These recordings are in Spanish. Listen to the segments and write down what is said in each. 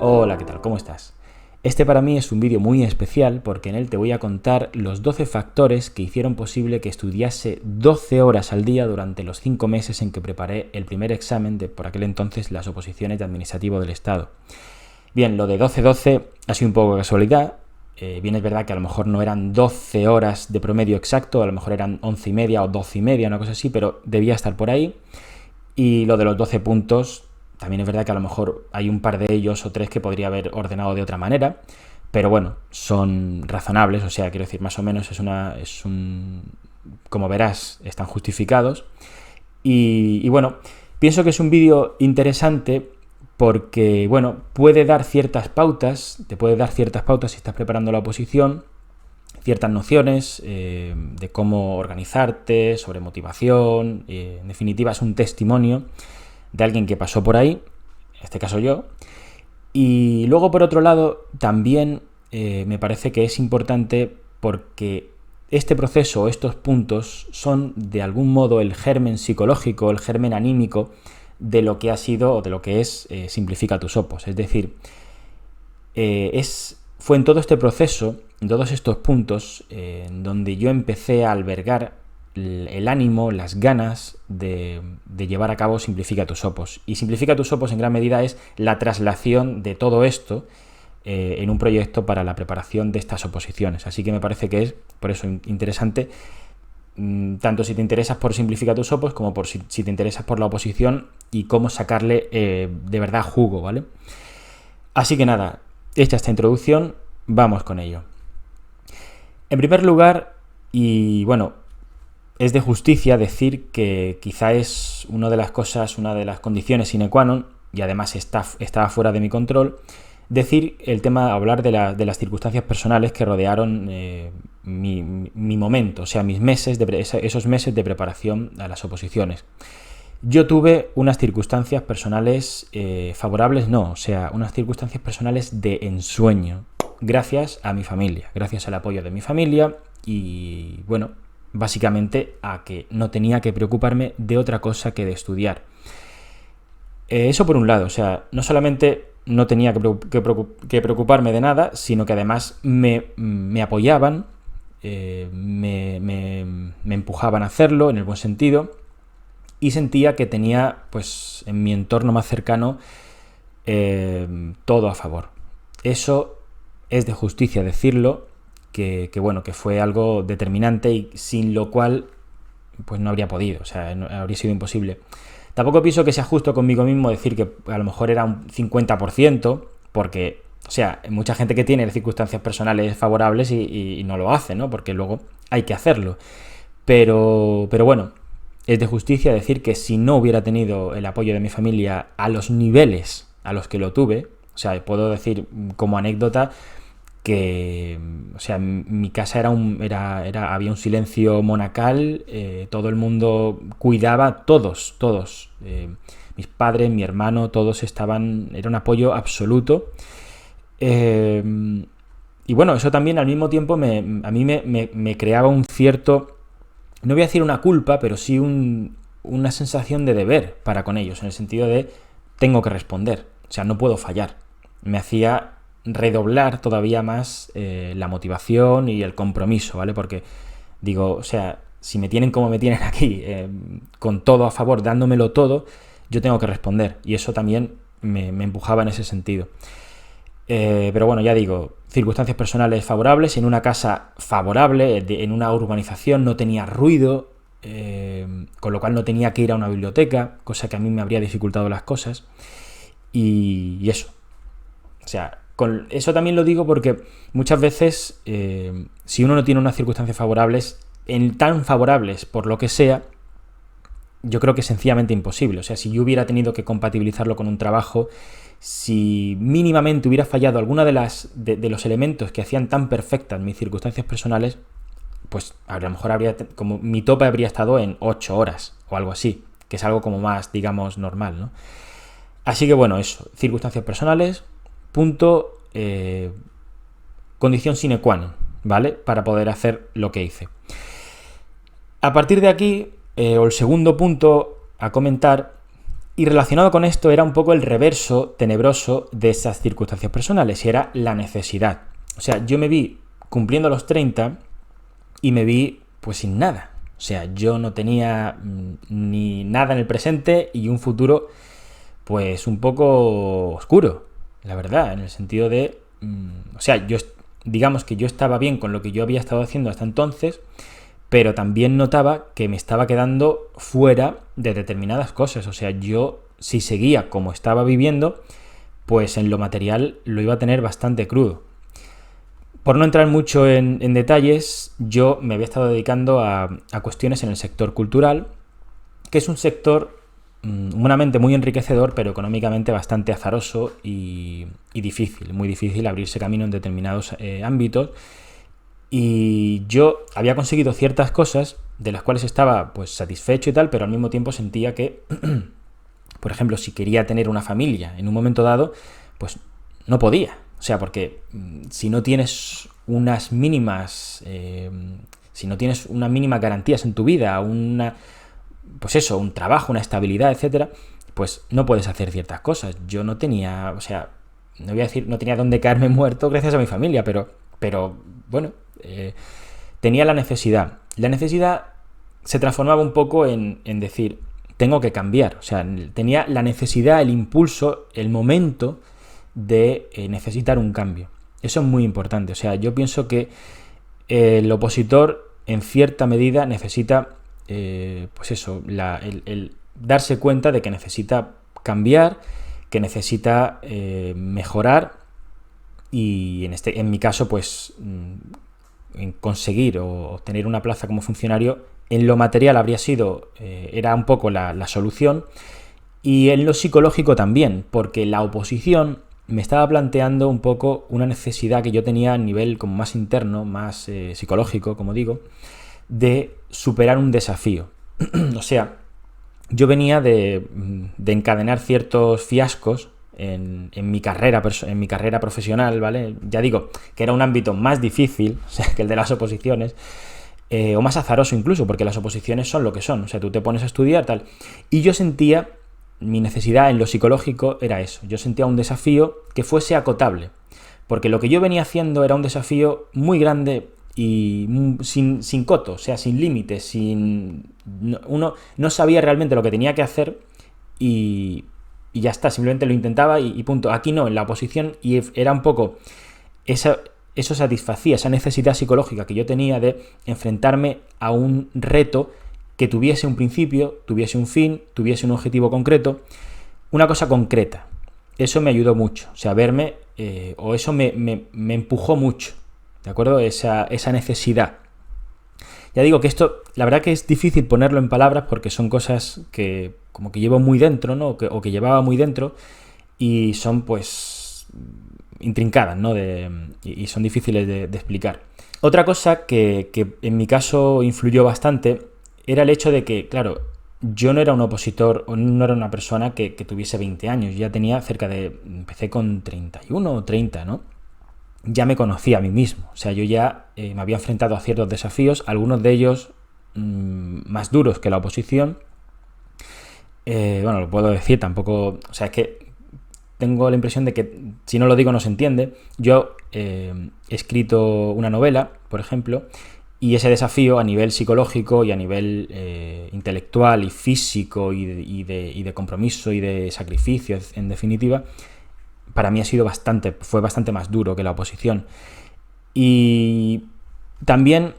Hola, ¿qué tal? ¿Cómo estás? Este para mí es un vídeo muy especial porque en él te voy a contar los 12 factores que hicieron posible que estudiase 12 horas al día durante los 5 meses en que preparé el primer examen de, por aquel entonces, las oposiciones de administrativo del Estado. Bien, lo de 12-12 ha sido un poco casualidad. Bien, es verdad que a lo mejor no eran 12 horas de promedio exacto, a lo mejor eran 11 y media o 12 y media, una cosa así, pero debía estar por ahí. Y lo de los 12 puntos, también es verdad que a lo mejor hay un par de ellos o tres que podría haber ordenado de otra manera, pero bueno, son razonables, o sea, quiero decir, más o menos como verás, están justificados. Y bueno, pienso que es un vídeo interesante porque, bueno, puede dar ciertas pautas, te puede dar ciertas pautas si estás preparando la oposición, ciertas nociones de cómo organizarte, sobre motivación, en definitiva es un testimonio de alguien que pasó por ahí, en este caso yo. Y luego, por otro lado, también me parece que es importante porque este proceso, estos puntos, son de algún modo el germen psicológico, el germen anímico de lo que ha sido o de lo que es Simplifica tus Opos. Es decir, fue en todo este proceso, en todos estos puntos, en donde yo empecé a albergar el ánimo, las ganas de llevar a cabo Simplifica tus Opos. Y Simplifica tus Opos en gran medida es la traslación de todo esto en un proyecto para la preparación de estas oposiciones. Así que me parece que es, por eso, interesante, tanto si te interesas por Simplifica tus Opos como si te interesas por la oposición y cómo sacarle de verdad jugo, ¿vale? Así que nada, hecha esta introducción, vamos con ello. En primer lugar, y bueno, es de justicia decir que quizá es una de las condiciones sine qua non, y además está fuera de mi control, hablar de las circunstancias personales que rodearon mi momento, o sea, esos meses de preparación a las oposiciones. Yo tuve unas circunstancias personales favorables, unas circunstancias personales de ensueño, gracias a mi familia, gracias al apoyo de mi familia y, bueno, básicamente a que no tenía que preocuparme de otra cosa que de estudiar. Eso por un lado, o sea, no solamente no tenía que preocuparme de nada, sino que además me apoyaban, me empujaban a hacerlo en el buen sentido y sentía que tenía, pues, en mi entorno más cercano todo a favor. Eso es de justicia decirlo, que fue algo determinante y sin lo cual pues no habría podido, o sea, no, habría sido imposible. Tampoco pienso que sea justo conmigo mismo decir que a lo mejor era un 50%, porque, o sea, hay mucha gente que tiene circunstancias personales favorables y no lo hace, ¿no? Porque luego hay que hacerlo. Pero bueno, es de justicia decir que si no hubiera tenido el apoyo de mi familia a los niveles a los que lo tuve, o sea, puedo decir como anécdota que, o sea, en mi casa había un silencio monacal, todo el mundo cuidaba, todos, mis padres, mi hermano, todos era un apoyo absoluto. Y bueno, eso también al mismo tiempo a mí me creaba un cierto, no voy a decir una culpa, pero sí una sensación de deber para con ellos, en el sentido de tengo que responder, o sea, no puedo fallar. Me hacía redoblar todavía más la motivación y el compromiso, ¿vale? Porque digo, o sea, si me tienen como me tienen aquí, con todo a favor, dándomelo todo, yo tengo que responder. Y eso también me empujaba en ese sentido. Pero bueno, ya digo, circunstancias personales favorables, en una casa favorable, en una urbanización, no tenía ruido, con lo cual no tenía que ir a una biblioteca, cosa que a mí me habría dificultado las cosas. Y eso. O sea, eso también lo digo porque muchas veces, si uno no tiene unas circunstancias favorables, tan favorables por lo que sea, yo creo que es sencillamente imposible. O sea, si yo hubiera tenido que compatibilizarlo con un trabajo, si mínimamente hubiera fallado alguna de los elementos que hacían tan perfectas mis circunstancias personales, pues a lo mejor como mi tope habría estado en 8 horas o algo así, que es algo como más, digamos, normal, ¿no? Así que bueno, eso, circunstancias personales, punto, condición sine qua non, ¿vale? Para poder hacer lo que hice. A partir de aquí, o el segundo punto a comentar Y relacionado con esto era un poco el reverso tenebroso de esas circunstancias personales, y era la necesidad. O sea, yo me vi cumpliendo los 30 y me vi pues sin nada. O sea, yo no tenía ni nada en el presente y un futuro pues un poco oscuro, la verdad, en el sentido de... o sea, digamos que yo estaba bien con lo que yo había estado haciendo hasta entonces, pero también notaba que me estaba quedando fuera de determinadas cosas. O sea, yo si seguía como estaba viviendo, pues en lo material lo iba a tener bastante crudo. Por no entrar mucho en detalles, yo me había estado dedicando a cuestiones en el sector cultural, que es un sector humanamente muy enriquecedor, pero económicamente bastante azaroso y difícil, muy difícil abrirse camino en determinados ámbitos. Y yo había conseguido ciertas cosas de las cuales estaba pues satisfecho y tal, pero al mismo tiempo sentía que, por ejemplo, si quería tener una familia en un momento dado, pues no podía. O sea, porque si no tienes unas mínimas, si no tienes unas mínimas garantías en tu vida, pues eso, un trabajo, una estabilidad, etcétera, pues no puedes hacer ciertas cosas. Yo no tenía, o sea, no voy a decir, no tenía dónde caerme muerto gracias a mi familia, pero bueno, tenía la necesidad. La necesidad se transformaba un poco en decir, tengo que cambiar. O sea, tenía la necesidad, el impulso, el momento de necesitar un cambio. Eso es muy importante. O sea, yo pienso que el opositor en cierta medida necesita pues eso, el darse cuenta de que necesita cambiar, que necesita mejorar, y en mi caso pues en conseguir o obtener una plaza como funcionario en lo material habría sido, era un poco la solución, y en lo psicológico también, porque la oposición me estaba planteando un poco una necesidad que yo tenía a nivel como más interno, más psicológico, como digo, de superar un desafío. O sea, yo venía de encadenar ciertos fiascos en mi carrera profesional, ¿vale? Ya digo, que era un ámbito más difícil, o sea, que el de las oposiciones, o más azaroso incluso, porque las oposiciones son lo que son. O sea, tú te pones a estudiar, tal. Y yo sentía, mi necesidad en lo psicológico era eso. Yo sentía un desafío que fuese acotable, porque lo que yo venía haciendo era un desafío muy grande y sin coto, o sea, sin límites, uno no sabía realmente lo que tenía que hacer y ya está, simplemente lo intentaba y punto. Aquí no, en la oposición, y era un poco eso satisfacía esa necesidad psicológica que yo tenía de enfrentarme a un reto que tuviese un principio, tuviese un fin, tuviese un objetivo concreto, una cosa concreta. Eso me ayudó mucho, o sea, verme, o eso me empujó mucho, ¿de acuerdo? Esa necesidad. Ya digo que esto, la verdad que es difícil ponerlo en palabras porque son cosas que como que llevo muy dentro, ¿no? O que llevaba muy dentro, y son pues intrincadas, ¿no? Y son difíciles de explicar. Otra cosa que en mi caso influyó bastante era el hecho de que, claro, yo no era un opositor o no era una persona que tuviese 20 años. Ya tenía empecé con 31 o 30, ¿no? Ya me conocía a mí mismo. O sea, yo ya me había enfrentado a ciertos desafíos, algunos de ellos más duros que la oposición. Bueno, lo puedo decir, tampoco... O sea, es que tengo la impresión de que si no lo digo no se entiende. Yo he escrito una novela, por ejemplo, y ese desafío a nivel psicológico y a nivel intelectual y físico y de compromiso y de sacrificio, en definitiva, para mí fue bastante más duro que la oposición. Y también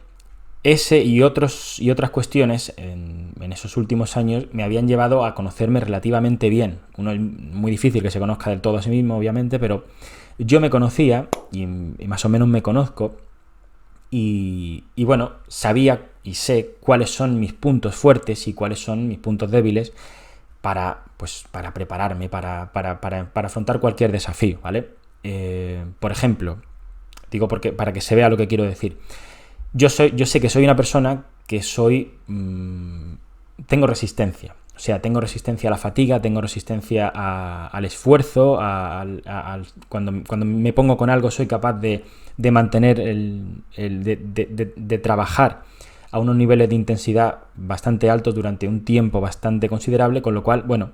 ese y otras cuestiones en esos últimos años me habían llevado a conocerme relativamente bien. Uno es muy difícil que se conozca del todo a sí mismo, obviamente, pero yo me conocía y más o menos me conozco. Y bueno, sabía y sé cuáles son mis puntos fuertes y cuáles son mis puntos débiles para prepararme, para afrontar cualquier desafío, ¿vale? Por ejemplo, digo para que se vea lo que quiero decir. Yo sé que soy una persona que tengo resistencia. O sea, tengo resistencia a la fatiga, tengo resistencia al esfuerzo, cuando me pongo con algo soy capaz de mantener de trabajar a unos niveles de intensidad bastante altos durante un tiempo bastante considerable, con lo cual, bueno,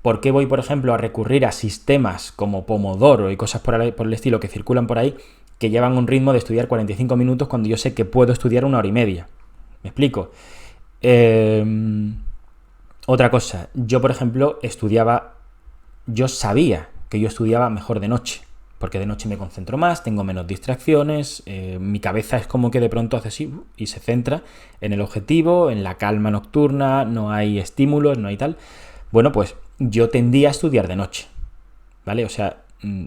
¿Por qué voy, por ejemplo, a recurrir a sistemas como Pomodoro y cosas por el estilo que circulan por ahí, que llevan un ritmo de estudiar 45 minutos cuando yo sé que puedo estudiar 1 hora y media? ¿Me explico? Otra cosa, yo, por ejemplo, yo sabía que yo estudiaba mejor de noche, porque de noche me concentro más, tengo menos distracciones, mi cabeza es como que de pronto hace así y se centra en el objetivo, en la calma nocturna, no hay estímulos, no hay tal. Bueno, pues yo tendía a estudiar de noche, ¿vale? O sea,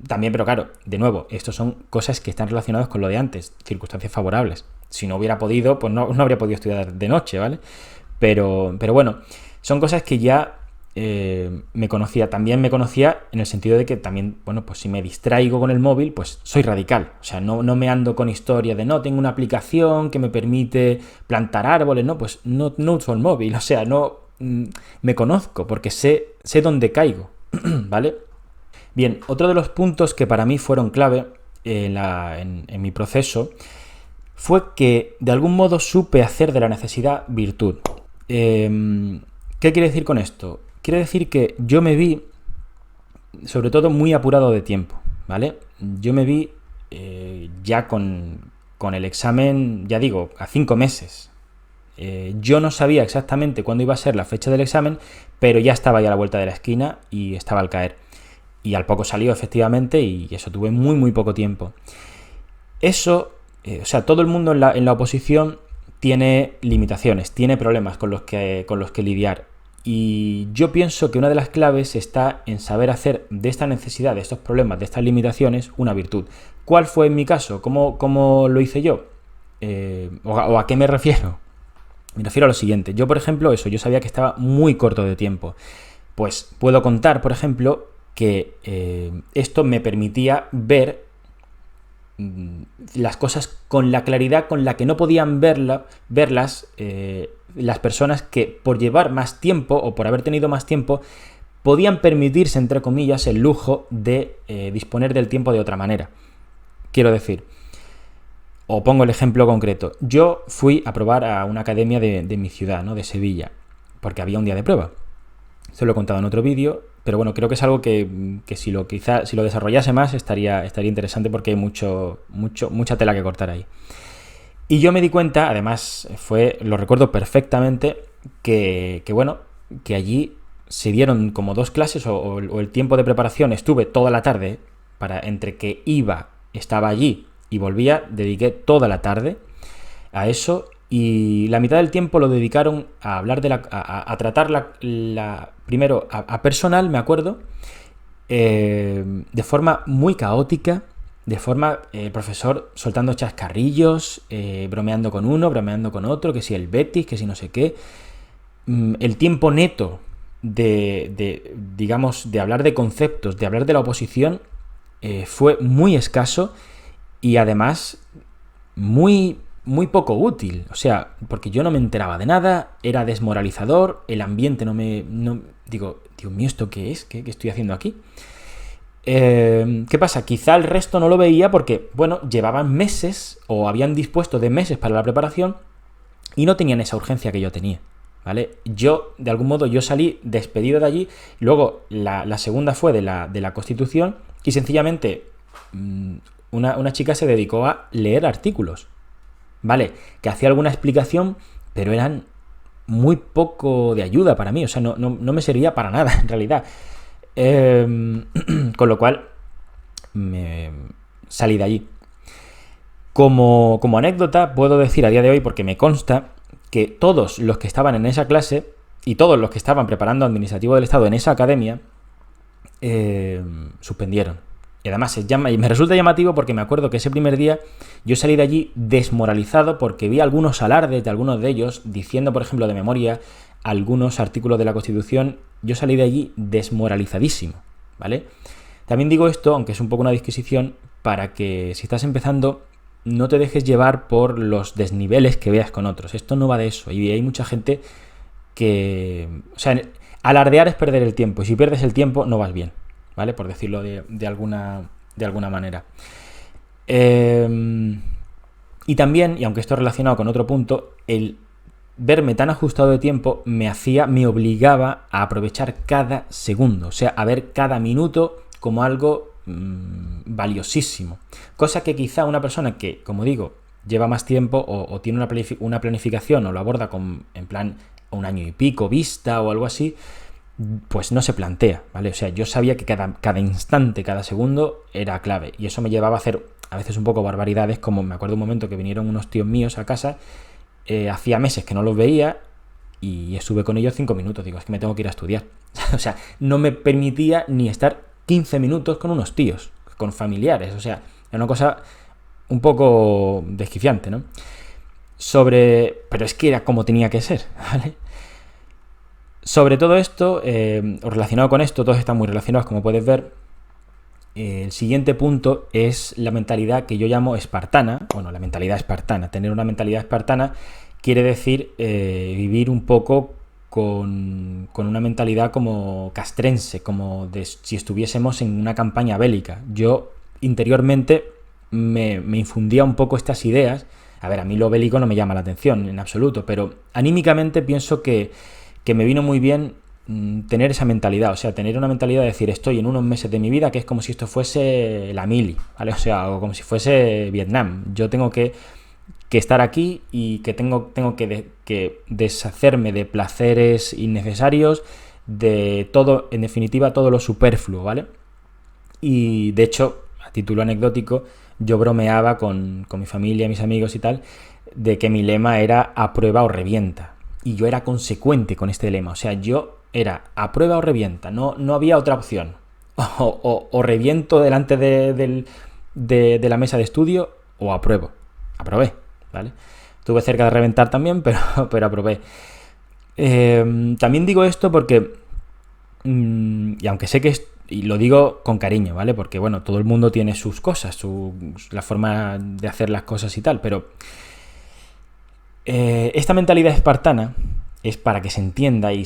también, pero claro, de nuevo, esto son cosas que están relacionadas con lo de antes, circunstancias favorables. Si no hubiera podido, pues no habría podido estudiar de noche, ¿vale? Pero bueno, son cosas que ya me conocía. También me conocía en el sentido de que también, bueno, pues si me distraigo con el móvil, pues soy radical. O sea, no me ando con historia de no, tengo una aplicación que me permite plantar árboles, no, pues no uso el móvil. O sea, no me conozco porque sé dónde caigo, ¿vale? Bien, otro de los puntos que para mí fueron clave en mi proceso fue que de algún modo supe hacer de la necesidad virtud. ¿Qué quiere decir con esto? Quiere decir que yo me vi, sobre todo, muy apurado de tiempo, ¿vale? Yo me vi ya con el examen, ya digo, a 5 meses. Yo no sabía exactamente cuándo iba a ser la fecha del examen, pero ya estaba ya a la vuelta de la esquina y estaba al caer. Y al poco salió, efectivamente, y eso, tuve muy poco tiempo. Eso, o sea, todo el mundo en la oposición tiene limitaciones, tiene problemas con los que lidiar. Y yo pienso que una de las claves está en saber hacer de esta necesidad, de estos problemas, de estas limitaciones, una virtud. ¿Cuál fue en mi caso? ¿Cómo lo hice yo? ¿O a qué me refiero? Me refiero a lo siguiente. Yo, por ejemplo, yo sabía que estaba muy corto de tiempo. Pues puedo contar, por ejemplo, que esto me permitía ver las cosas con la claridad con la que no podían verlas las personas que, por llevar más tiempo o por haber tenido más tiempo, podían permitirse, entre comillas, el lujo de disponer del tiempo de otra manera. Quiero decir, o pongo el ejemplo concreto. Yo fui a probar a una academia de mi ciudad, ¿no? De Sevilla, porque había un día de prueba. Esto lo he contado en otro vídeo, pero bueno, creo que es algo que si lo desarrollase más estaría interesante, porque hay mucha tela que cortar ahí. Y yo me di cuenta, además lo recuerdo perfectamente, que allí se dieron como 2 clases o el tiempo de preparación. Estuve toda la tarde, entre que estaba allí y volvía, dediqué toda la tarde a eso. Y la mitad del tiempo lo dedicaron a hablar a tratar primero a personal, me acuerdo, de forma muy caótica, de forma profesor soltando chascarrillos, bromeando con uno, bromeando con otro, que si el Betis, que si no sé qué. El tiempo neto digamos, de hablar de conceptos, de hablar de la oposición, fue muy escaso y además muy poco útil. O sea, porque yo no me enteraba de nada, era desmoralizador, el ambiente digo, Dios mío, ¿esto qué es? ¿Qué estoy haciendo aquí? ¿Qué pasa? Quizá el resto no lo veía porque, bueno, llevaban meses o habían dispuesto de meses para la preparación y no tenían esa urgencia que yo tenía, ¿vale? Yo, de algún modo, salí despedido de allí. Luego, la segunda fue de la Constitución y sencillamente una chica se dedicó a leer artículos, ¿vale? Que hacía alguna explicación, pero eran muy poco de ayuda para mí. O sea, no me servía para nada, en realidad. Con lo cual, me salí de allí. Como anécdota, puedo decir a día de hoy, porque me consta, que todos los que estaban en esa clase y todos los que estaban preparando administrativo del Estado en esa academia suspendieron. Y además me resulta llamativo porque me acuerdo que ese primer día yo salí de allí desmoralizado porque vi algunos alardes de algunos de ellos diciendo, por ejemplo, de memoria, algunos artículos de la Constitución. Yo salí de allí desmoralizadísimo, ¿vale? También digo esto, aunque es un poco una disquisición, para que si estás empezando no te dejes llevar por los desniveles que veas con otros. Esto no va de eso. Y hay mucha gente que... O sea, alardear es perder el tiempo. Y si pierdes el tiempo, no vas bien, ¿vale? Por decirlo de alguna manera. Y también, y aunque esto es relacionado con otro punto, el verme tan ajustado de tiempo me obligaba a aprovechar cada segundo, o sea, a ver cada minuto como algo valiosísimo. Cosa que quizá una persona que, como digo, lleva más tiempo o tiene una planificación o lo aborda en plan un año y pico vista o algo así, pues no se plantea, ¿vale? O sea, yo sabía que cada instante, cada segundo era clave, y eso me llevaba a hacer a veces un poco barbaridades, como me acuerdo un momento que vinieron unos tíos míos a casa, hacía meses que no los veía y estuve con ellos 5 minutos, digo, es que me tengo que ir a estudiar. O sea, no me permitía ni estar 15 minutos con unos tíos, con familiares, o sea, era una cosa un poco desquiciante, ¿no? Pero es que era como tenía que ser, ¿vale? Sobre todo esto, o relacionado con esto, todos están muy relacionados, como puedes ver. El siguiente punto es la mentalidad que yo llamo espartana. Bueno, la mentalidad espartana. Tener una mentalidad espartana quiere decir vivir un poco con una mentalidad como castrense, como de si estuviésemos en una campaña bélica. Yo interiormente me infundía un poco estas ideas. A ver, a mí lo bélico no me llama la atención en absoluto, pero anímicamente pienso que me vino muy bien tener esa mentalidad, o sea, tener una mentalidad de decir, estoy en unos meses de mi vida que es como si esto fuese la mili, ¿vale? O sea, o como si fuese Vietnam. Yo tengo que estar aquí y que tengo que deshacerme de placeres innecesarios, de todo, en definitiva, todo lo superfluo, ¿vale? Y de hecho, a título anecdótico, yo bromeaba con mi familia, mis amigos y tal, de que mi lema era a prueba o revienta. Y yo era consecuente con este lema. O sea, yo era a prueba o revienta. No había otra opción. O reviento delante de la mesa de estudio o apruebo. Aprobé, ¿vale? Estuve cerca de reventar también, pero aprobé. También digo esto porque, y aunque sé que y lo digo con cariño, ¿vale? Porque, bueno, todo el mundo tiene sus cosas, la forma de hacer las cosas y tal, pero esta mentalidad espartana es para que se entienda y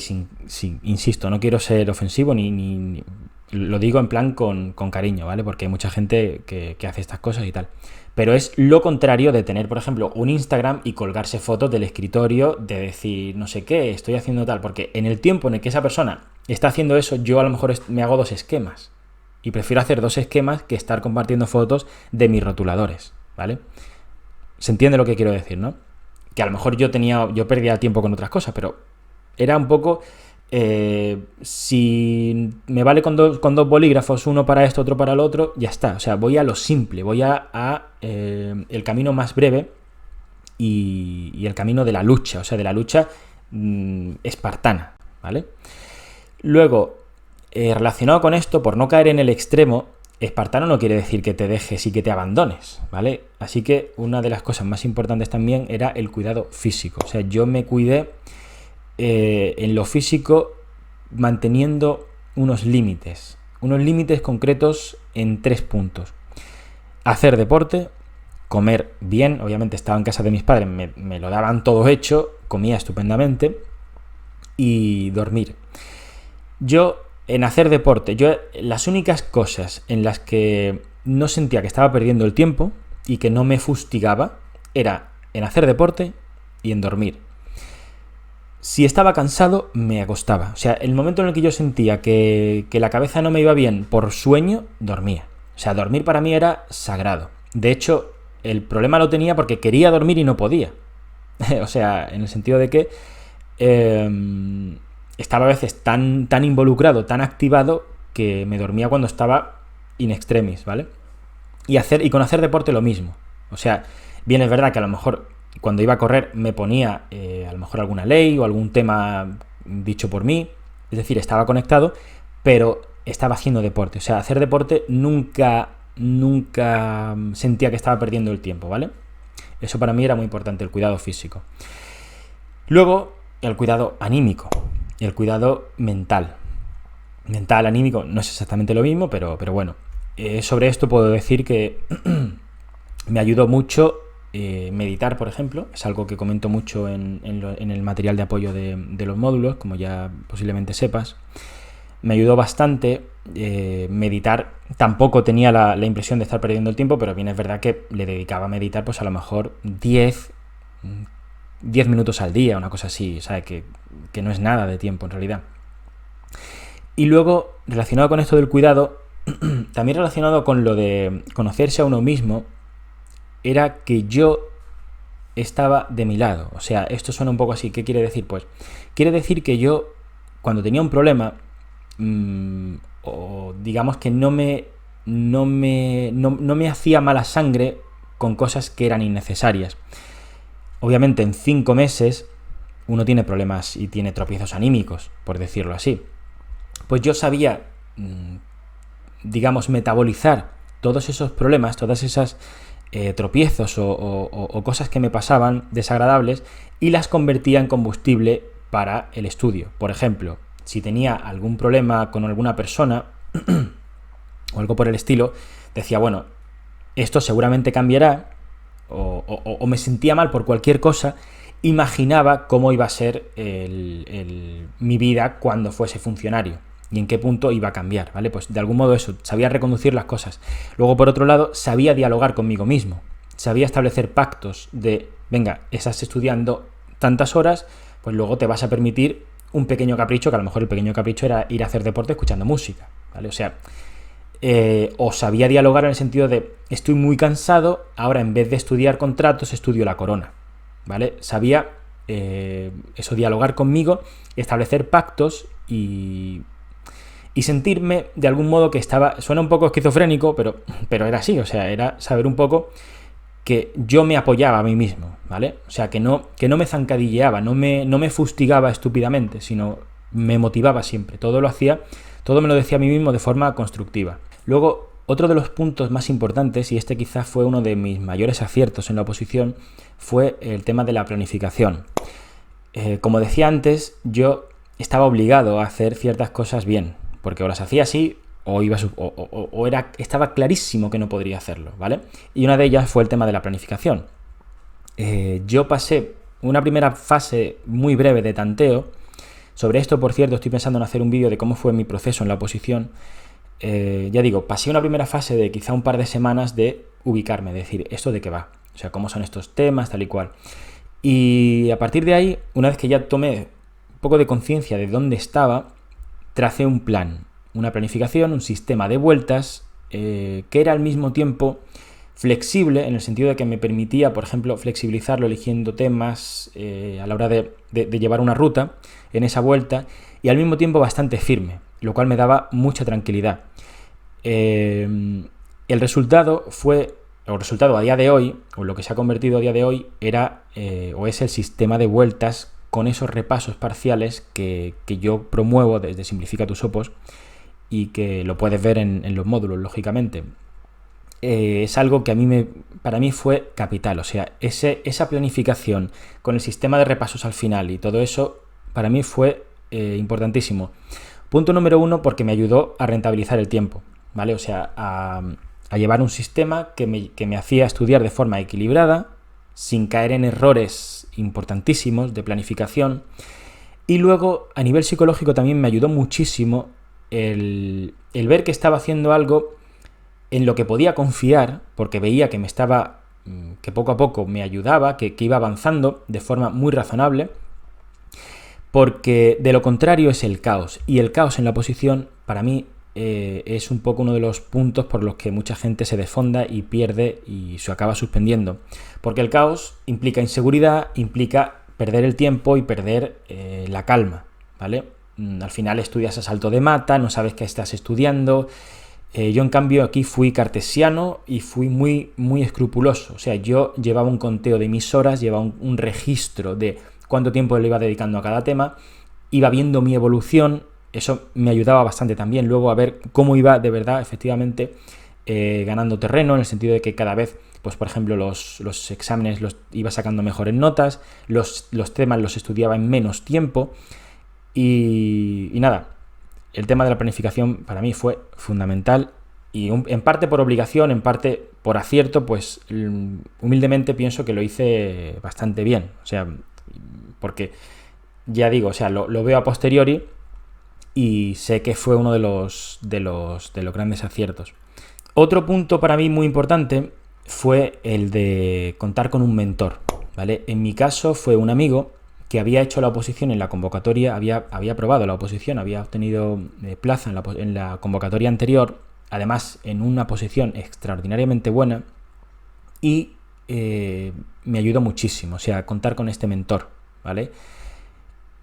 insisto, no quiero ser ofensivo ni lo digo en plan con cariño, ¿vale? Porque hay mucha gente que hace estas cosas y tal. Pero es lo contrario de tener, por ejemplo, un Instagram y colgarse fotos del escritorio, de decir no sé qué, estoy haciendo tal, porque en el tiempo en el que esa persona está haciendo eso, yo a lo mejor me hago 2 esquemas. Y prefiero hacer 2 esquemas que estar compartiendo fotos de mis rotuladores, ¿vale? Se entiende lo que quiero decir, ¿no? Que a lo mejor yo perdía tiempo con otras cosas, pero era un poco, si me vale con dos bolígrafos, uno para esto, otro para el otro, ya está. O sea, voy a lo simple, voy a el camino más breve y el camino de la lucha, o sea, de la lucha espartana, ¿vale? Luego, relacionado con esto, por no caer en el extremo, espartano no quiere decir que te dejes y que te abandones, ¿vale? Así que una de las cosas más importantes también era el cuidado físico. O sea, yo me cuidé en lo físico manteniendo unos límites concretos en 3 puntos. Hacer deporte, comer bien, obviamente estaba en casa de mis padres, me lo daban todo hecho, comía estupendamente, y dormir. En hacer deporte, las únicas cosas en las que no sentía que estaba perdiendo el tiempo y que no me fustigaba era en hacer deporte y en dormir. Si estaba cansado, me acostaba. O sea, el momento en el que yo sentía que la cabeza no me iba bien por sueño, dormía. O sea, dormir para mí era sagrado. De hecho, el problema lo tenía porque quería dormir y no podía. O sea, en el sentido de que estaba a veces tan involucrado, tan activado, que me dormía cuando estaba in extremis, ¿vale? Y con hacer deporte lo mismo. O sea, bien es verdad que a lo mejor cuando iba a correr me ponía a lo mejor alguna ley o algún tema dicho por mí, es decir, estaba conectado, pero estaba haciendo deporte. O sea, hacer deporte nunca sentía que estaba perdiendo el tiempo, ¿vale? Eso para mí era muy importante, el cuidado físico. Luego, el cuidado anímico, el cuidado mental. Mental, anímico, no es exactamente lo mismo, pero bueno. Sobre esto puedo decir que me ayudó mucho meditar, por ejemplo. Es algo que comento mucho en el material de apoyo de los módulos, como ya posiblemente sepas. Me ayudó bastante meditar. Tampoco tenía la impresión de estar perdiendo el tiempo, pero bien es verdad que le dedicaba a meditar pues a lo mejor 10, 10 minutos al día, una cosa así, o sea, que no es nada de tiempo en realidad. Y luego, relacionado con esto del cuidado, también relacionado con lo de conocerse a uno mismo, era que yo estaba de mi lado. O sea, esto suena un poco así. ¿Qué quiere decir? Pues quiere decir que yo, cuando tenía un problema, o digamos que no me hacía mala sangre con cosas que eran innecesarias. Obviamente en 5 meses uno tiene problemas y tiene tropiezos anímicos, por decirlo así. Pues yo sabía, digamos, metabolizar todos esos problemas, todas esas tropiezos o cosas que me pasaban desagradables, y las convertía en combustible para el estudio. Por ejemplo, si tenía algún problema con alguna persona o algo por el estilo, decía, bueno, esto seguramente cambiará, o me sentía mal por cualquier cosa, imaginaba cómo iba a ser mi vida cuando fuese funcionario y en qué punto iba a cambiar, ¿vale? Pues de algún modo eso, sabía reconducir las cosas. Luego, por otro lado, sabía dialogar conmigo mismo, sabía establecer pactos de, venga, estás estudiando tantas horas, pues luego te vas a permitir un pequeño capricho, que a lo mejor el pequeño capricho era ir a hacer deporte escuchando música, ¿vale? O sea, o sabía dialogar en el sentido de, estoy muy cansado, ahora en vez de estudiar contratos, estudio la corona, ¿vale? Sabía eso, dialogar conmigo, establecer pactos y sentirme de algún modo que estaba, suena un poco esquizofrénico, pero era así, o sea, era saber un poco que yo me apoyaba a mí mismo, ¿vale? O sea, que no me zancadilleaba, no me fustigaba estúpidamente, sino me motivaba siempre, todo me lo decía a mí mismo de forma constructiva. Luego, otro de los puntos más importantes, y este quizás fue uno de mis mayores aciertos en la oposición, fue el tema de la planificación. Como decía antes, yo estaba obligado a hacer ciertas cosas bien, porque o las hacía así estaba clarísimo que no podría hacerlo, ¿vale? Y una de ellas fue el tema de la planificación. Yo pasé una primera fase muy breve de tanteo. Sobre esto, por cierto, estoy pensando en hacer un vídeo de cómo fue mi proceso en la oposición. Ya digo, pasé una primera fase de quizá un par de semanas de ubicarme, de decir, ¿esto de qué va? O sea, ¿cómo son estos temas, tal y cual? Y a partir de ahí, una vez que ya tomé un poco de conciencia de dónde estaba, tracé un plan, una planificación, un sistema de vueltas que era al mismo tiempo flexible, en el sentido de que me permitía, por ejemplo, flexibilizarlo eligiendo temas a la hora de llevar una ruta en esa vuelta, y al mismo tiempo bastante firme, lo cual me daba mucha tranquilidad. El resultado a día de hoy, o lo que se ha convertido a día de hoy, es el sistema de vueltas con esos repasos parciales que yo promuevo desde Simplifica tus Opos, y que lo puedes ver en los módulos, lógicamente. Es algo que para mí fue capital. O sea, esa planificación con el sistema de repasos al final y todo eso, para mí fue importantísimo. Punto número 1, porque me ayudó a rentabilizar el tiempo, ¿vale? O sea, a llevar un sistema que me hacía estudiar de forma equilibrada, sin caer en errores importantísimos de planificación. Y luego, a nivel psicológico, también me ayudó muchísimo el ver que estaba haciendo algo en lo que podía confiar, porque veía que poco a poco me ayudaba, que iba avanzando de forma muy razonable, porque de lo contrario es el caos. Y el caos en la oposición, para mí, es un poco uno de los puntos por los que mucha gente se desfonda y pierde y se acaba suspendiendo. Porque el caos implica inseguridad, implica perder el tiempo y perder la calma, ¿vale? Al final estudias a salto de mata, no sabes qué estás estudiando. Yo, en cambio, aquí fui cartesiano y fui muy, muy escrupuloso. O sea, yo llevaba un conteo de mis horas, llevaba un registro de cuánto tiempo le iba dedicando a cada tema, iba viendo mi evolución. Eso me ayudaba bastante también luego a ver cómo iba de verdad, efectivamente, ganando terreno, en el sentido de que cada vez, pues por ejemplo, los exámenes los iba sacando mejores notas, los temas los estudiaba en menos tiempo y nada. El tema de la planificación para mí fue fundamental y en parte por obligación, en parte por acierto, pues humildemente pienso que lo hice bastante bien. O sea, porque ya digo, o sea, lo veo a posteriori y sé que fue uno de los grandes aciertos. Otro punto para mí muy importante fue el de contar con un mentor, ¿vale? En mi caso fue un amigo que había hecho la oposición en la convocatoria, había aprobado la oposición, había obtenido plaza en la convocatoria anterior, además en una posición extraordinariamente buena, y me ayudó muchísimo, o sea, contar con este mentor, ¿vale?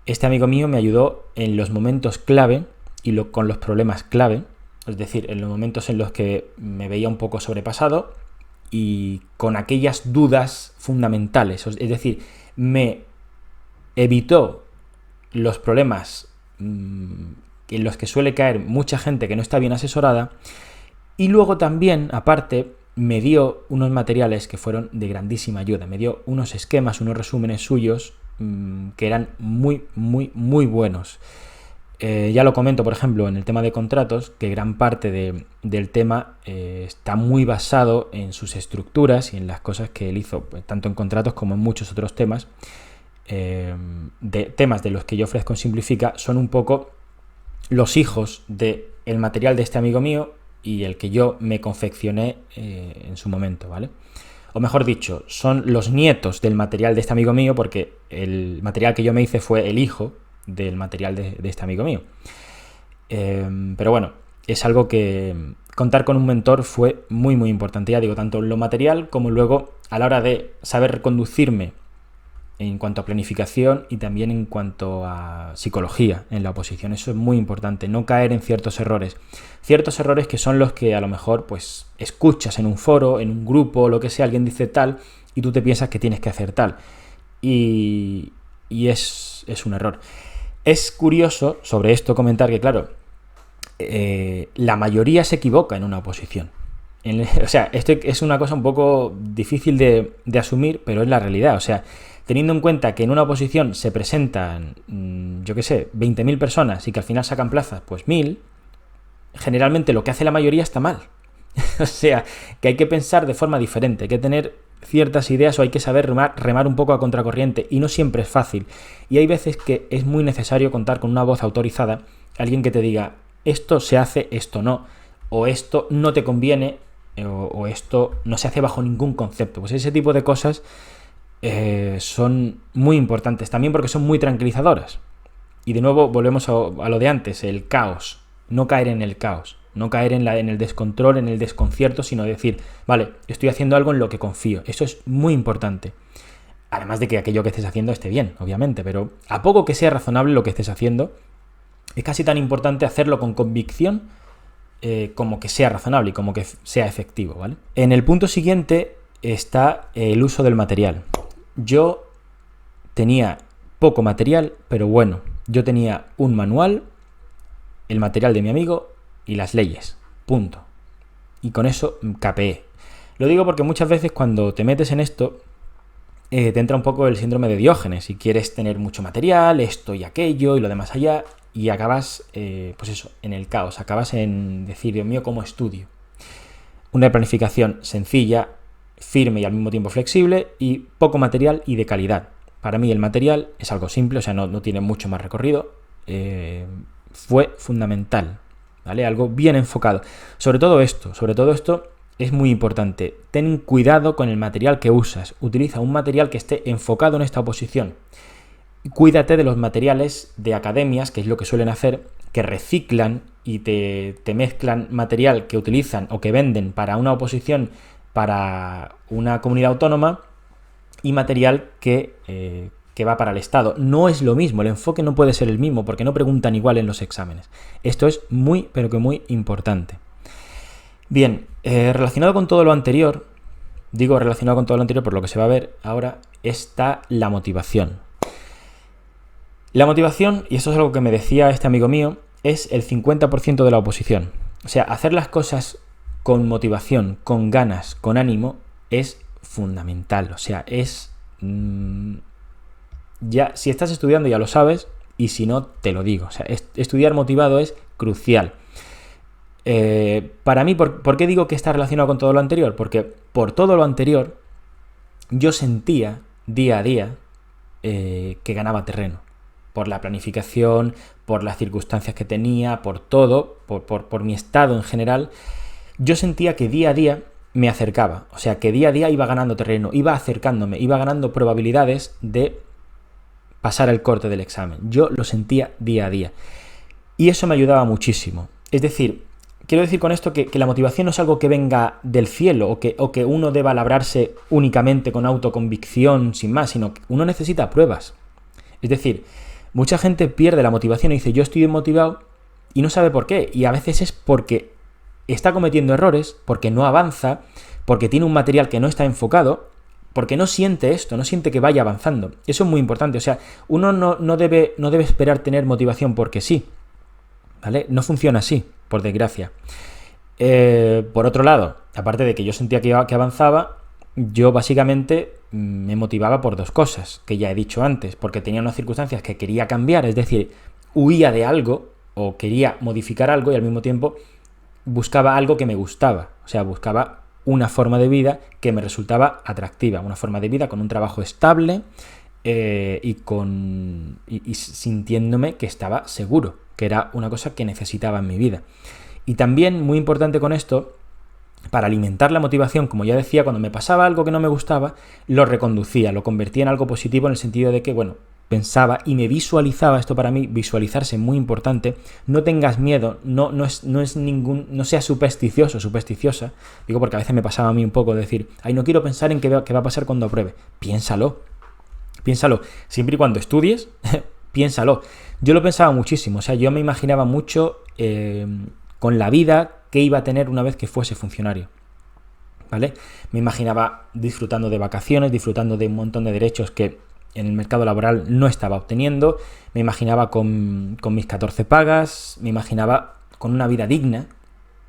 Este amigo mío me ayudó en los momentos clave y con los problemas clave, es decir, en los momentos en los que me veía un poco sobrepasado y con aquellas dudas fundamentales, es decir, me evitó los problemas en los que suele caer mucha gente que no está bien asesorada, y luego también, aparte, me dio unos materiales que fueron de grandísima ayuda, me dio unos esquemas, unos resúmenes suyos que eran muy, muy, muy buenos. Ya lo comento, por ejemplo, en el tema de contratos, que gran parte del tema está muy basado en sus estructuras y en las cosas que él hizo, tanto en contratos como en muchos otros temas. Temas de los que yo ofrezco en Simplifica son un poco los hijos del material de este amigo mío y el que yo me confeccioné en su momento, ¿vale? O mejor dicho, son los nietos del material de este amigo mío, porque el material que yo me hice fue el hijo del material de este amigo mío. Pero bueno, es algo que contar con un mentor fue muy, muy importante. Ya digo, tanto en lo material como luego a la hora de saber conducirme en cuanto a planificación y también en cuanto a psicología en la oposición. Eso es muy importante, no caer en ciertos errores. Ciertos errores que son los que a lo mejor pues escuchas en un foro, en un grupo, lo que sea, alguien dice tal y tú te piensas que tienes que hacer tal. Y es un error. Es curioso sobre esto comentar que, claro, la mayoría se equivoca en una oposición. O sea, esto es una cosa un poco difícil de asumir, pero es la realidad. O sea, teniendo en cuenta que en una oposición se presentan, yo qué sé, 20.000 personas y que al final sacan plazas, pues 1.000, generalmente lo que hace la mayoría está mal. O sea, que hay que pensar de forma diferente, hay que tener ciertas ideas o hay que saber remar un poco a contracorriente, y no siempre es fácil. Y hay veces que es muy necesario contar con una voz autorizada, alguien que te diga, esto se hace, esto no, o esto no te conviene, o esto no se hace bajo ningún concepto. Pues ese tipo de cosas son muy importantes también porque son muy tranquilizadoras. Y de nuevo volvemos a lo de antes, el caos. No caer en el caos, no caer en el descontrol, en el desconcierto, sino decir, vale, estoy haciendo algo en lo que confío. Eso es muy importante. Además de que aquello que estés haciendo esté bien, obviamente, pero a poco que sea razonable lo que estés haciendo, es casi tan importante hacerlo con convicción como que sea razonable y como que sea efectivo, ¿vale? En el punto siguiente está el uso del material. Yo tenía poco material, pero bueno, yo tenía un manual, el material de mi amigo y las leyes, punto. Y con eso capeé. Lo digo porque muchas veces cuando te metes en esto te entra un poco el síndrome de Diógenes y quieres tener mucho material, esto y aquello y lo demás allá, y acabas, pues eso, en el caos, acabas en decir, Dios mío, ¿cómo estudio? Una planificación sencilla, firme y al mismo tiempo flexible, y poco material y de calidad. Para mí el material es algo simple, o sea, no tiene mucho más recorrido. Fue fundamental, ¿vale? Algo bien enfocado. Sobre todo esto es muy importante. Ten cuidado con el material que usas. Utiliza un material que esté enfocado en esta oposición. Cuídate de los materiales de academias, que es lo que suelen hacer, que reciclan y te mezclan material que utilizan o que venden para una oposición, para una comunidad autónoma, y material que va para el Estado. No es lo mismo, el enfoque no puede ser el mismo porque no preguntan igual en los exámenes. Esto es muy, pero que muy importante. Bien, relacionado con todo lo anterior, digo relacionado con todo lo anterior por lo que se va a ver ahora, está la motivación. La motivación, y esto es algo que me decía este amigo mío, es el 50% de la oposición. O sea, hacer las cosas con motivación, con ganas, con ánimo, es fundamental. O sea, es... ya, si estás estudiando ya lo sabes, y si no, te lo digo. O sea, estudiar motivado es crucial. Para mí, ¿por qué digo que está relacionado con todo lo anterior? Porque por todo lo anterior yo sentía día a día que ganaba terreno. Por la planificación, por las circunstancias que tenía, por todo, por mi estado en general. Yo sentía que día a día me acercaba. O sea, que día a día iba ganando terreno, iba acercándome, iba ganando probabilidades de pasar el corte del examen. Yo lo sentía día a día. Y eso me ayudaba muchísimo. Es decir, quiero decir con esto que la motivación no es algo que venga del cielo o que uno deba labrarse únicamente con autoconvicción sin más, sino que uno necesita pruebas. Es decir, mucha gente pierde la motivación y dice yo estoy motivado y no sabe por qué. Y a veces es porque está cometiendo errores, porque no avanza, porque tiene un material que no está enfocado, porque no siente esto, no siente que vaya avanzando. Eso es muy importante. O sea, uno no debe esperar tener motivación porque sí. ¿Vale? No funciona así, por desgracia. Por otro lado, aparte de que yo sentía que avanzaba, yo básicamente me motivaba por dos cosas, que ya he dicho antes, porque tenía unas circunstancias que quería cambiar, es decir, huía de algo o quería modificar algo y al mismo tiempo buscaba algo que me gustaba, o sea, buscaba una forma de vida que me resultaba atractiva, una forma de vida con un trabajo estable y sintiéndome que estaba seguro, que era una cosa que necesitaba en mi vida. Y también, muy importante con esto, para alimentar la motivación, como ya decía, cuando me pasaba algo que no me gustaba, lo reconducía, lo convertía en algo positivo en el sentido de que, bueno, pensaba y me visualizaba, esto para mí, visualizarse es muy importante, no tengas miedo, no seas supersticiosa, digo porque a veces me pasaba a mí un poco de decir, ay, no quiero pensar en qué va a pasar cuando apruebe, piénsalo, siempre y cuando estudies, piénsalo. Yo lo pensaba muchísimo, o sea, yo me imaginaba mucho con la vida que iba a tener una vez que fuese funcionario, ¿vale? Me imaginaba disfrutando de vacaciones, disfrutando de un montón de derechos que en el mercado laboral no estaba obteniendo, me imaginaba con mis 14 pagas, me imaginaba con una vida digna,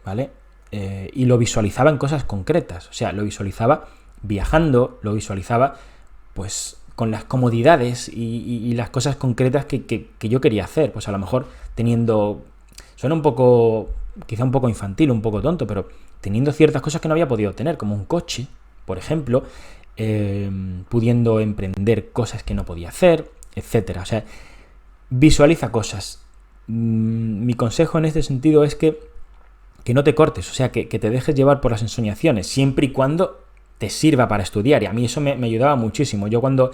¿vale? Y lo visualizaba en cosas concretas, o sea, lo visualizaba viajando, lo visualizaba pues con las comodidades y las cosas concretas que yo quería hacer, pues a lo mejor teniendo, suena un poco, quizá un poco infantil, un poco tonto, pero teniendo ciertas cosas que no había podido tener, como un coche, por ejemplo, pudiendo emprender cosas que no podía hacer, etcétera. O sea, visualiza cosas. Mi consejo en este sentido es que no te cortes, o sea, que te dejes llevar por las ensoñaciones, siempre y cuando te sirva para estudiar. Y a mí eso me ayudaba muchísimo. Yo cuando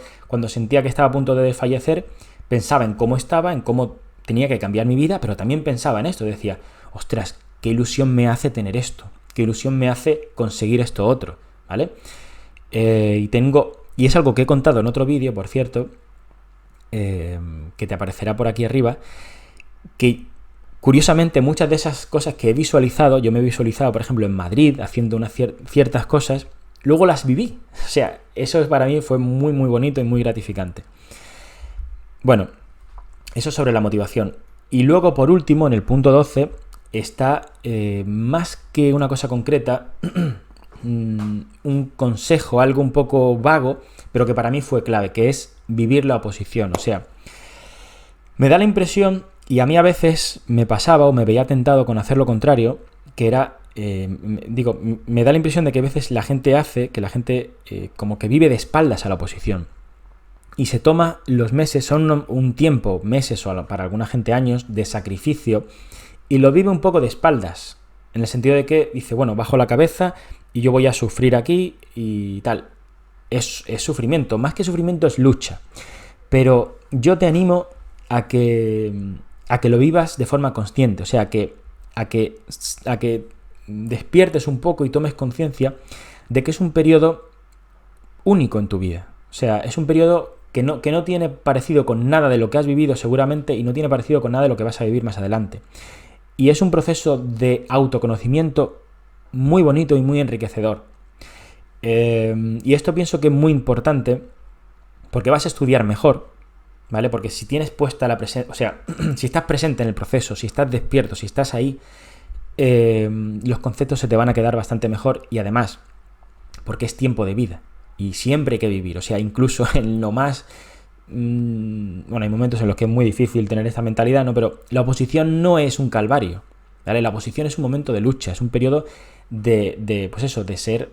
sentía que estaba a punto de desfallecer, pensaba en cómo estaba, en cómo tenía que cambiar mi vida, pero también pensaba en esto. Decía, ostras, qué ilusión me hace tener esto, qué ilusión me hace conseguir esto otro, ¿vale? Y es algo que he contado en otro vídeo, por cierto, que te aparecerá por aquí arriba, que curiosamente muchas de esas cosas que he visualizado, yo me he visualizado, por ejemplo, en Madrid, haciendo ciertas cosas, luego las viví. O sea, eso para mí fue muy, muy bonito y muy gratificante. Bueno, eso sobre la motivación. Y luego, por último, en el punto 12, está más que una cosa concreta, un consejo, algo un poco vago, pero que para mí fue clave, que es vivir la oposición. O sea, me da la impresión, y a mí a veces me pasaba o me veía tentado con hacer lo contrario, que era, me da la impresión de que a veces la gente como que vive de espaldas a la oposición. Y se toma los meses, son un tiempo, meses o para alguna gente años, de sacrificio, y lo vive un poco de espaldas, en el sentido de que dice, bueno, bajo la cabeza y yo voy a sufrir aquí y tal. Es sufrimiento, más que sufrimiento es lucha. Pero yo te animo a que lo vivas de forma consciente, o sea, a que despiertes un poco y tomes conciencia de que es un periodo único en tu vida. O sea, es un periodo que no tiene parecido con nada de lo que has vivido seguramente y no tiene parecido con nada de lo que vas a vivir más adelante. Y es un proceso de autoconocimiento muy bonito y muy enriquecedor. Y esto pienso que es muy importante porque vas a estudiar mejor, ¿vale? Porque si tienes puesta la presencia, o sea, si estás presente en el proceso, si estás despierto, si estás ahí, los conceptos se te van a quedar bastante mejor y además, porque es tiempo de vida y siempre hay que vivir, o sea, incluso en lo más... bueno, hay momentos en los que es muy difícil tener esta mentalidad, ¿no? Pero la oposición no es un calvario, ¿vale? La oposición es un momento de lucha, es un periodo de pues eso, de ser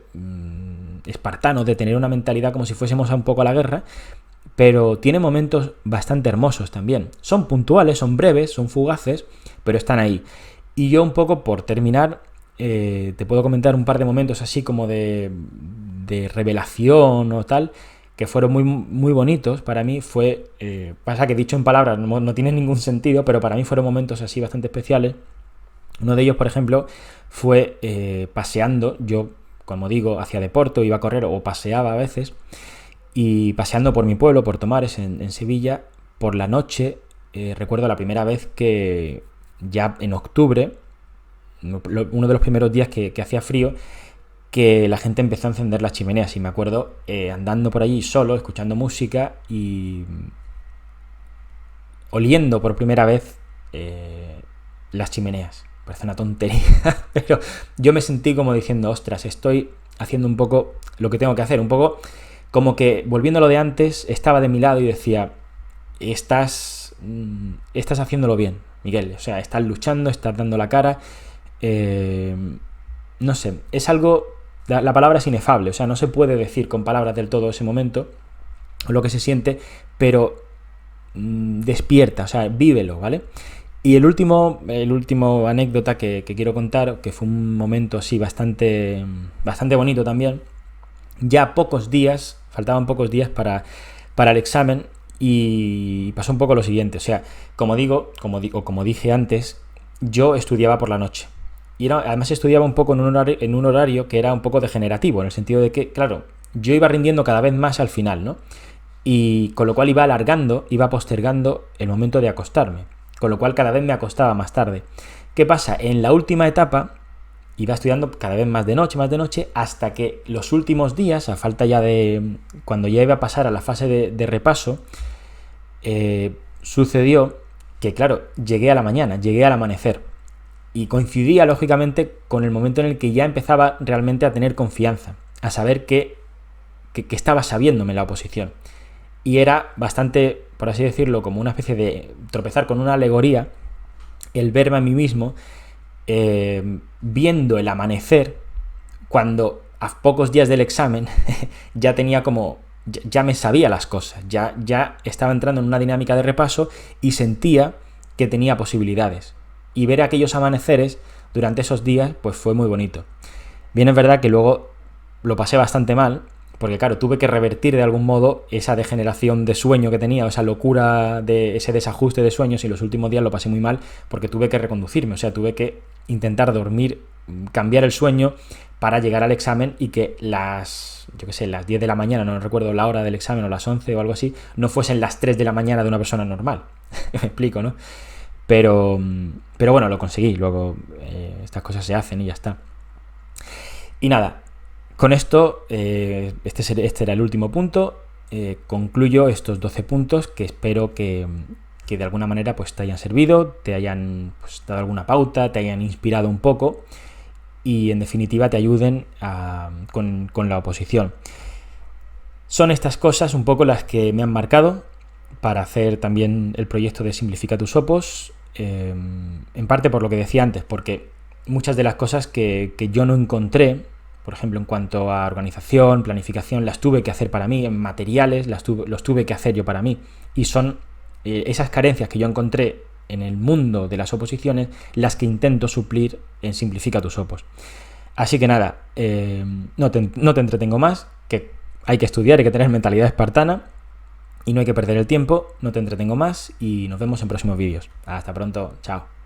espartano, de tener una mentalidad como si fuésemos un poco a la guerra, pero tiene momentos bastante hermosos también. Son puntuales, son breves, son fugaces, pero están ahí. Y yo un poco por terminar, te puedo comentar un par de momentos así como de revelación o tal, que fueron muy, muy bonitos. Para mí pasa que dicho en palabras no tiene ningún sentido, pero para mí fueron momentos así bastante especiales. Uno de ellos, por ejemplo, fue paseando. Yo, como digo, hacía deporte, iba a correr o paseaba a veces, y paseando por mi pueblo, por Tomares, en Sevilla, por la noche, recuerdo la primera vez que ya en octubre, uno de los primeros días que hacía frío, que la gente empezó a encender las chimeneas, y me acuerdo andando por allí solo, escuchando música y oliendo por primera vez las chimeneas. Parece una tontería, pero yo me sentí como diciendo, ostras, estoy haciendo un poco lo que tengo que hacer, un poco como que, volviendo a lo de antes, estaba de mi lado y decía, estás haciéndolo bien, Miguel, o sea, estás luchando, estás dando la cara, no sé, es algo, la palabra es inefable, o sea, no se puede decir con palabras del todo ese momento, o lo que se siente, pero despierta, o sea, vívelo, ¿vale? Y el último anécdota que quiero contar, que fue un momento así bastante bonito también, ya faltaban pocos días para el examen, y pasó un poco lo siguiente, o sea, como dije antes, yo estudiaba por la noche. Y además estudiaba un poco en un horario que era un poco degenerativo, en el sentido de que, claro, yo iba rindiendo cada vez más al final, ¿no? Y con lo cual iba postergando el momento de acostarme, con lo cual cada vez me acostaba más tarde. ¿Qué pasa? En la última etapa iba estudiando cada vez más de noche, hasta que los últimos días, a falta ya de cuando ya iba a pasar a la fase de repaso, sucedió que, claro, llegué a la mañana, llegué al amanecer, y coincidía lógicamente con el momento en el que ya empezaba realmente a tener confianza, a saber que estaba sabiéndome la oposición. Y era bastante, por así decirlo, como una especie de tropezar con una alegoría, el verme a mí mismo viendo el amanecer, cuando a pocos días del examen ya tenía como, ya me sabía las cosas, ya estaba entrando en una dinámica de repaso y sentía que tenía posibilidades. Y ver aquellos amaneceres durante esos días, pues fue muy bonito. Bien, es verdad que luego lo pasé bastante mal, porque claro, tuve que revertir de algún modo esa degeneración de sueño que tenía, o esa locura de ese desajuste de sueños, y los últimos días lo pasé muy mal porque tuve que reconducirme, o sea, tuve que intentar dormir, cambiar el sueño para llegar al examen, y que las 10 de la mañana, no recuerdo la hora del examen, o las 11 o algo así, no fuesen las 3 de la mañana de una persona normal. Me explico, ¿no? Pero bueno, lo conseguí, luego estas cosas se hacen y ya está. Y nada, con esto, este era el último punto. Concluyo estos 12 puntos que espero que de alguna manera pues te hayan servido, te hayan pues dado alguna pauta, te hayan inspirado un poco, y en definitiva te ayuden con la oposición. Son estas cosas un poco las que me han marcado para hacer también el proyecto de Simplifica tus Opos, en parte por lo que decía antes, porque muchas de las cosas que yo no encontré, por ejemplo, en cuanto a organización, planificación, las tuve que hacer para mí, en materiales los tuve que hacer yo para mí, y son esas carencias que yo encontré en el mundo de las oposiciones las que intento suplir en Simplifica tus Opos. Así que nada, no te entretengo más, que hay que estudiar, hay que tener mentalidad espartana y no hay que perder el tiempo. No te entretengo más y nos vemos en próximos vídeos. Hasta pronto, chao.